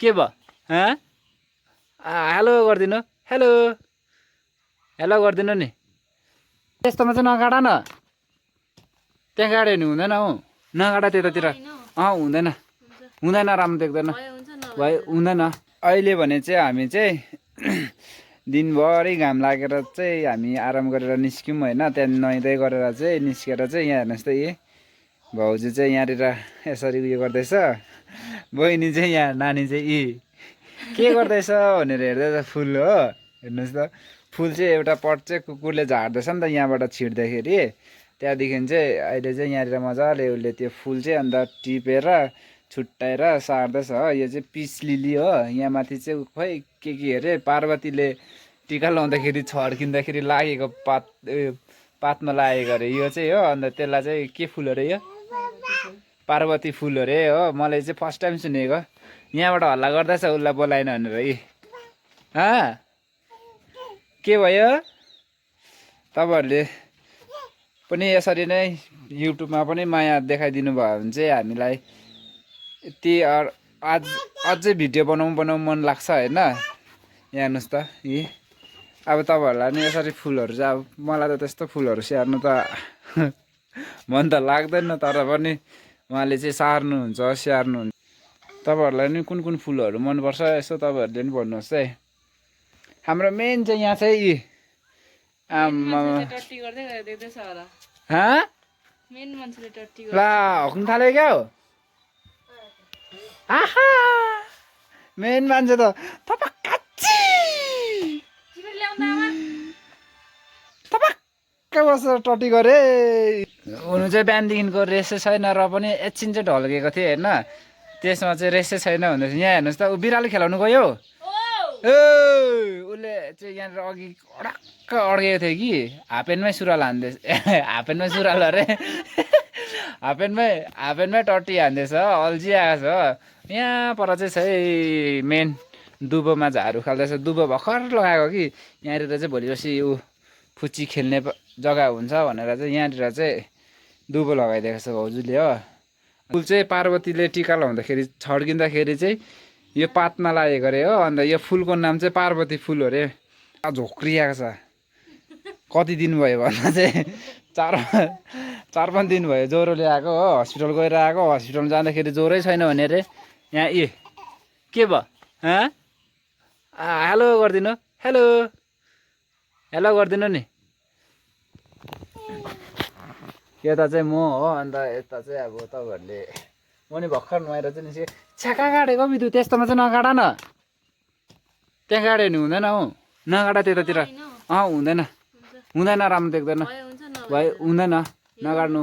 के भयो हेलो गरिदिनु हेलो हेलो गरिदिनु नि त्यस्तोमा चाहिँ नगाडा न त्यहाँ गाड्यो भने हुँदैन हौ नगाडा त्यतातिर हुँदैन हुँदैन राम्रो देख्दैन भयो हुँदैन अहिले भने चाहिँ हामी चाहिँ दिनभरि घाम लागेर चाहिँ हामी आराम गरेर निस्क्यौँ होइन त्यहाँदेखि नुहाइधुवाइ गरेर चाहिँ निस्केर चाहिँ यहाँ हेर्नुहोस् त यी भाउजू चाहिँ यहाँनिर यसरी उयो गर्दैछ बहिनी चाहिँ यहाँ नानी चाहिँ यी के गर्दैछ भनेर हेर्दैछ फुल हो हेर्नुहोस् त फुल चाहिँ एउटा पट चाहिँ कुकुरले झार्दैछ नि त यहाँबाट छिर्दाखेरि त्यहाँदेखि चाहिँ अहिले चाहिँ यहाँनिर मजाले उसले त्यो फुल चाहिँ अन्त टिपेर छुट्याएर सार्दैछ हो यो चाहिँ पिस लिली हो यहाँ माथि चाहिँ खोइ के अरे पार्वतीले टिका लाउँदाखेरि छड्किँदाखेरि लागेको पातमा लागेको अरे यो चाहिँ हो अन्त त्यसलाई चाहिँ के फुल अरे यो पार्वती फुल अरे हो मैले चाहिँ फर्स्ट टाइम सुनेको यहाँबाट हल्ला गर्दैछ उसलाई बोलाएन भनेर यी के भयो तपाईँहरूले पनि यसरी नै युट्युबमा पनि माया देखाइदिनु भयो भने चाहिँ हामीलाई यति अझै भिडियो बनाउनु मन लाग्छ होइन यहाँ हेर्नुहोस् त यी अब तपाईँहरूलाई नि यसरी फुलहरू चाहिँ अब मलाई त त्यस्तो फुलहरू स्याहार्नु त मन त लाग्दैन तर पनि उहाँले चाहिँ सार्नुहुन्छ स्याहार्नुहुन्छ तपाईँहरूलाई नि कुन कुन फुलहरू मनपर्छ यसो तपाईँहरूले नि भन्नुहोस् है हाम्रो मेन चाहिँ यहाँ चाहिँ यी ला हक्नु थाल्यो क्या हो आहा मेन मान्छे त टपक्क बसेर टट्टी गरे हुनु चाहिँ बिहानदेखिको रेसै छैन र पनि एकछिन चाहिँ ढल्केको थिएँ होइन त्यसमा चाहिँ रेसै छैन भन्दैछ यहाँ हेर्नुहोस् त ऊ बिरालो खेलाउनु गयो उसले चाहिँ यहाँनिर अघि अडक्क अड्केको थियो कि हाफप्यान्टमै सुरुवाल हान्दैछ हाफप्यान्टमै सुरुवाल अरे हाफप्यान्टमै टट्टी हान्दैछ अल्झिआएको छ यहाँ पर चाहिँ मेन दुबोमा झारू खाल्दैछ दुबो भर्खर लगाएको कि यहाँनिर चाहिँ भोलि पर्सि ऊ फुच्ची खेल्ने जग्गा हुन्छ भनेर चाहिँ यहाँनिर चाहिँ दुबो लगाइदिएको छ भाउजूले हो फुल चाहिँ पार्वतीले टिका लाउँदाखेरि छड्किँदाखेरि चाहिँ यो पातमा लागेको अरे हो अन्त यो फुलको नाम चाहिँ पार्वती फुल हो अरे झोक्रिएको छ कति दिन भयो भन्दा चाहिँ चार पाँच दिन भयो ज्वरोले आएको हो हस्पिटल गएर आएको हस्पिटल जाँदाखेरि ज्वरै छैन भने अरे यहाँ के भयो हेलो गरिदिनु हेलो हेलो गरिदिनु नि यता चाहिँ म हो अन्त यता चाहिँ अब तपाईँहरूले म नि भर्खर नुहाएर चाहिँ निस्केँ छ्याका गाडेको बिदु त्यस्तोमा चाहिँ नगाडा न त्यहाँ गाड्यो भने हुँदैन हौ नगाडा त्यतातिर हुँदैन हुँदैन राम्रो देख्दैन भयो हुँदैन नगाड्नु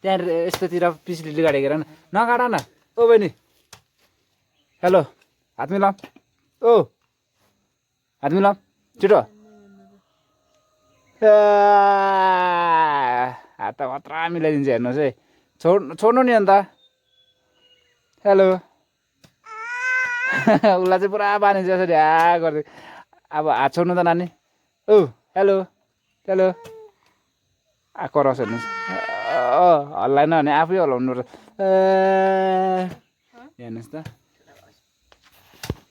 त्यहाँ यस्तोतिर पिछली गाडी हेर नगाडा न ओ बहिनी हेलो हात मिलाऊ ओ हात मिलाऊ छिटो हात त खतरा मिलाइदिन्छ हेर्नुहोस् है छोड्नु नि अन्त हेलो उसलाई चाहिँ पुरा बानिन्छ यसरी गर्दै अब हात छोड्नु त नानी ओ हेलो हेलो कराउँछ हेर्नुहोस् हल्लाएन भने आफै हल्लाउनु हेर्नुहोस् त